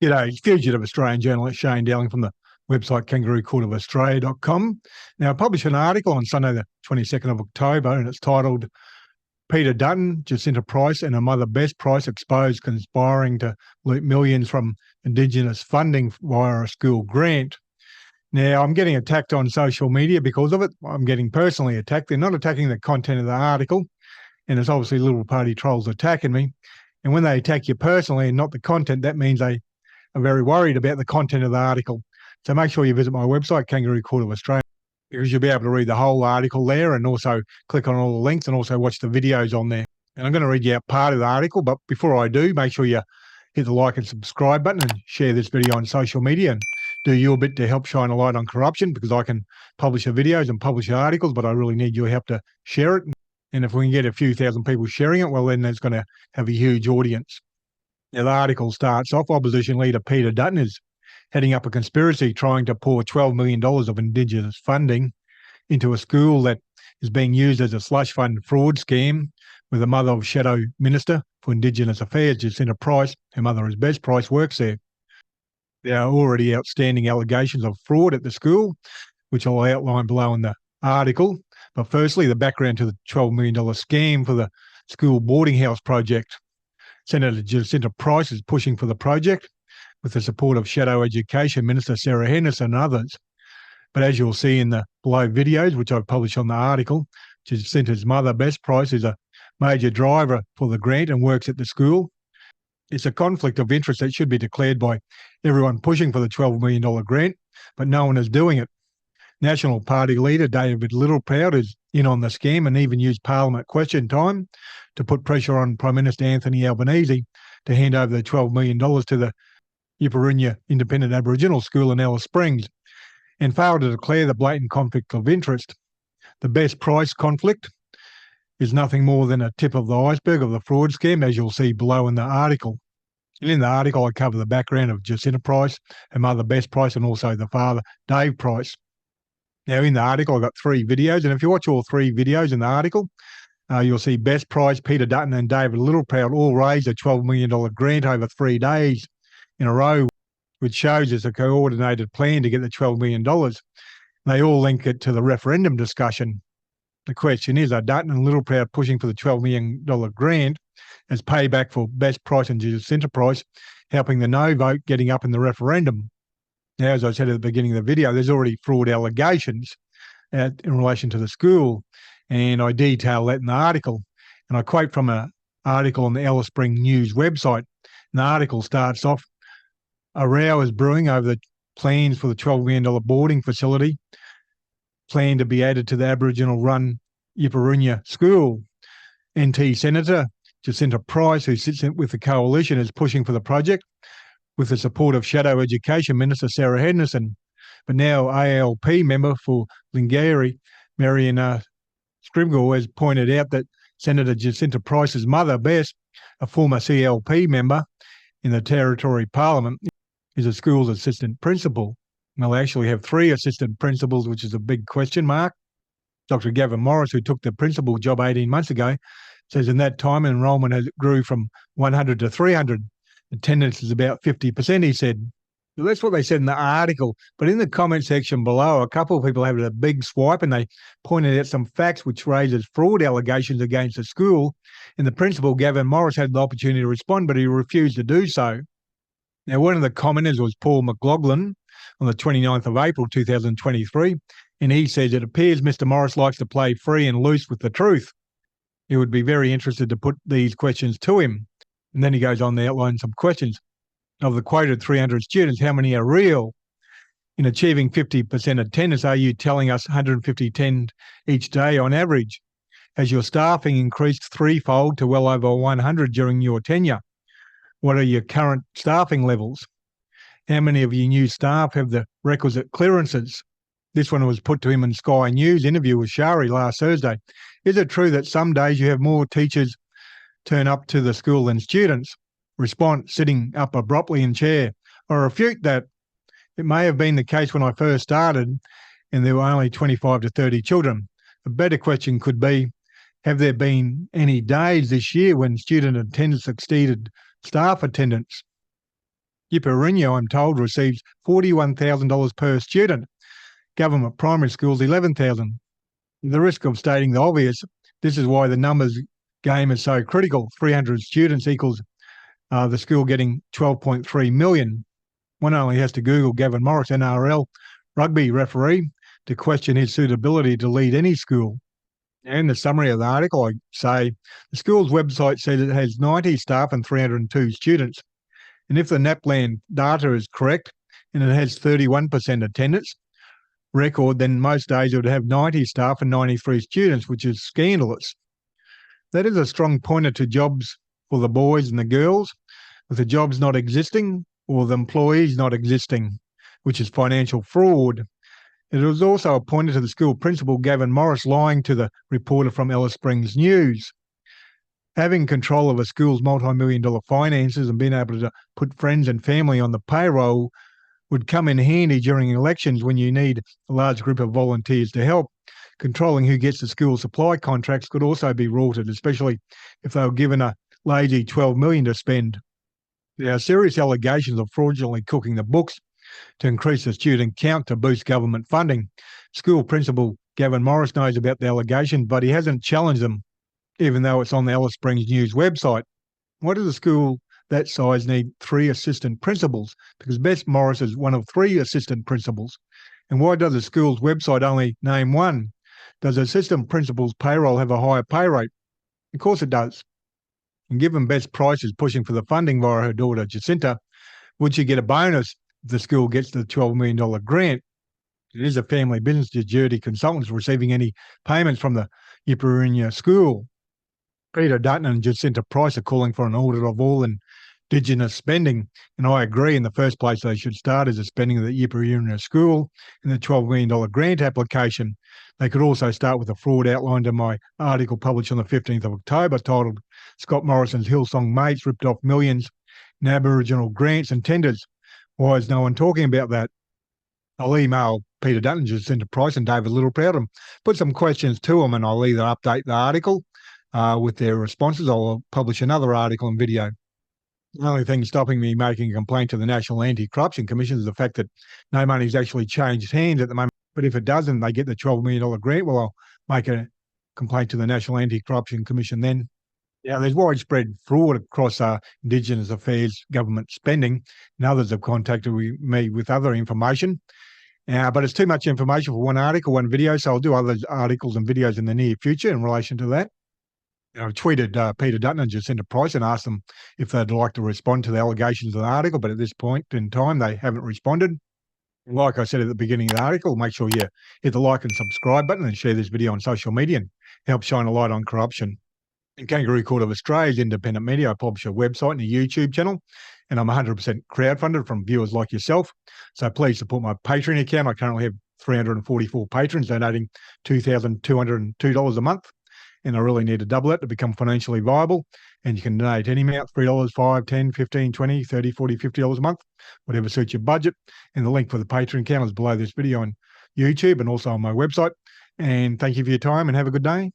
G'day, it's fugitive Australian journalist Shane Dowling from the website kangaroocourtofaustralia.com. Now, I published an article on Sunday the 22nd of October, and it's titled Peter Dutton, Jacinta Price and her mother Bess Price exposed conspiring to loot millions from Indigenous funding via a school grant. Now, I'm getting attacked on social media because of it. I'm getting personally attacked. They're not attacking the content of the article, and it's obviously Liberal Party trolls attacking me. And when they attack you personally and not the content, that means they are very worried about the content of the article. So make sure you visit my website, Kangaroo Court of Australia, because you'll be able to read the whole article there and also click on all the links and also watch the videos on there. And I'm going to read you out part of the article, but before I do, make sure you hit the like and subscribe button and share this video on social media and do your bit to help shine a light on corruption, because I can publish the videos and publish the articles, but I really need your help to share it. And if we can get a few thousand people sharing it, well, then it's going to have a huge audience. Now, the article starts off, opposition leader Peter Dutton is heading up a conspiracy trying to pour $12 million of Indigenous funding into a school that is being used as a slush fund fraud scam, with the mother of Shadow Minister for Indigenous Affairs, Jacinta Price, her mother is Bess Price, works there. There are already outstanding allegations of fraud at the school, which I'll outline below in the article. But firstly, the background to the $12 million scam for the school boarding house project. Senator Jacinta Price is pushing for the project with the support of Shadow Education Minister Sarah Henderson and others. But as you'll see in the below videos, which I've published on the article, Jacinta's mother, Bess Price, is a major driver for the grant and works at the school. It's a conflict of interest that should be declared by everyone pushing for the $12 million grant, but no one is doing it. National Party leader David Littleproud is in on the scam and even used Parliament question time to put pressure on Prime Minister Anthony Albanese to hand over the $12 million to the Yuparunya Independent Aboriginal School in Alice Springs, and failed to declare the blatant conflict of interest. The Bess Price conflict is nothing more than a tip of the iceberg of the fraud scam, as you'll see below in the article. And in the article, I cover the background of Jacinta Price, her mother Bess Price, and also the father, Dave Price. Now, in the article, I've got 3 videos, and if you watch all 3 videos in the article, you'll see Bess Price, Peter Dutton, and David Littleproud all raised a $12 million grant over 3 days in a row, which shows it's a coordinated plan to get the $12 million. They all link it to the referendum discussion. The question is, are Dutton and Littleproud pushing for the $12 million grant as payback for Bess Price and Jacinta Price, helping the no vote getting up in the referendum? Now, as I said at the beginning of the video, there's already fraud allegations in relation to the school, and I detail that in the article. And I quote from an article on the Alice Springs News website. And the article starts off, a row is brewing over the plans for the $12 million boarding facility planned to be added to the Aboriginal-run Yuparunya School. NT Senator Jacinta Price, who sits with the coalition, is pushing for the project with the support of Shadow Education Minister Sarah Henderson. But now ALP member for Lingari, Marion Scrimgall, has pointed out that Senator Jacinta Price's mother, Bess, a former CLP member in the Territory Parliament, is a school's assistant principal. They'll actually have 3 assistant principals, which is a big question mark. Dr. Gavin Morris, who took the principal job 18 months ago, says in that time enrolment grew from 100 to 300. Attendance is about 50%, he said. So that's what they said in the article. But in the comment section below, a couple of people had a big swipe and they pointed out some facts which raises fraud allegations against the school. And the principal, Gavin Morris, had the opportunity to respond, but he refused to do so. Now, one of the commenters was Paul McLaughlin on the 29th of April 2023, and he says, it appears Mr. Morris likes to play free and loose with the truth. He would be very interested to put these questions to him. And then he goes on to outline some questions. Of the quoted 300 students, how many are real? In achieving 50% attendance, are you telling us 150 attend each day on average? Has your staffing increased threefold to well over 100 during your tenure? What are your current staffing levels? How many of your new staff have the requisite clearances? This one was put to him in Sky News interview with Shari last Thursday. Is it true that some days you have more teachers turn up to the school than students? Response, sitting up abruptly in chair. I refute that. It may have been the case when I first started and there were only 25 to 30 children. A better question could be, have there been any days this year when student attendance exceeded staff attendance? Yiparinya, I'm told, receives $41,000 per student. Government primary schools, $11,000. The risk of stating the obvious, this is why the numbers game is so critical. 300 students equals the school getting 12.3 million. One only has to Google Gavin Morris, NRL rugby referee, to question his suitability to lead any school. And the summary of the article, I say, the school's website says it has 90 staff and 302 students. And if the NAPLAN data is correct and it has 31% attendance record, then most days it would have 90 staff and 93 students, which is scandalous. That is a strong pointer to jobs for the boys and the girls, with the jobs not existing or the employees not existing, which is financial fraud. It was also a pointer to the school principal, Gavin Morris, lying to the reporter from Alice Springs News. Having control of a school's multi-million-dollar finances and being able to put friends and family on the payroll would come in handy during elections when you need a large group of volunteers to help. Controlling who gets the school supply contracts could also be rorted, especially if they were given a lazy $12 million to spend. There are serious allegations of fraudulently cooking the books to increase the student count to boost government funding. School principal Gavin Morris knows about the allegation, but he hasn't challenged them, even though it's on the Alice Springs News website. Why does a school that size need 3 assistant principals? Because Bess Morris is one of 3 assistant principals. And why does the school's website only name 1? Does the assistant principal's payroll have a higher pay rate? Of course it does. And given Bess Price is pushing for the funding via her daughter Jacinta, would she get a bonus if the school gets the $12 million grant? It is a family business. The Jurdy Consultants receiving any payments from the Yiparinya school. Peter Dutton and Jacinta Price are calling for an audit of all Indigenous spending, and I agree. In the first place, they should start as the spending of the Yiparinya school and the $12 million grant application. They could also start with the fraud outlined in my article published on the 15th of October titled Scott Morrison's Hillsong Mates Ripped Off Millions in Aboriginal Grants and Tenders. Why is no one talking about that? I'll email Peter Dutton, Jacinta Price and David Littleproud and put some questions to them, and I'll either update the article with their responses, or I'll publish another article and video. The only thing stopping me making a complaint to the National Anti-Corruption Commission is the fact that no money's actually changed hands at the moment. But if it doesn't, they get the $12 million grant, well, I'll make a complaint to the National Anti-Corruption Commission then. Yeah, there's widespread fraud across Indigenous affairs government spending, and others have contacted me with other information. But it's too much information for one article, one video, so I'll do other articles and videos in the near future in relation to that. I've tweeted Peter Dutton and Jacinta Price and asked them if they'd like to respond to the allegations of the article, but at this point in time, they haven't responded. Like I said at the beginning of the article, make sure you hit the like and subscribe button and share this video on social media and help shine a light on corruption. In Kangaroo Court of Australia's independent media, I publish a website and a YouTube channel, and I'm 100% crowdfunded from viewers like yourself. So please support my Patreon account. I currently have 344 patrons donating $2,202 a month, and I really need to double it to become financially viable. And you can donate any amount, $3, $5, $10, $15, $20, $30, $40, $50 a month, whatever suits your budget. And the link for the Patreon account is below this video on YouTube and also on my website. And thank you for your time and have a good day.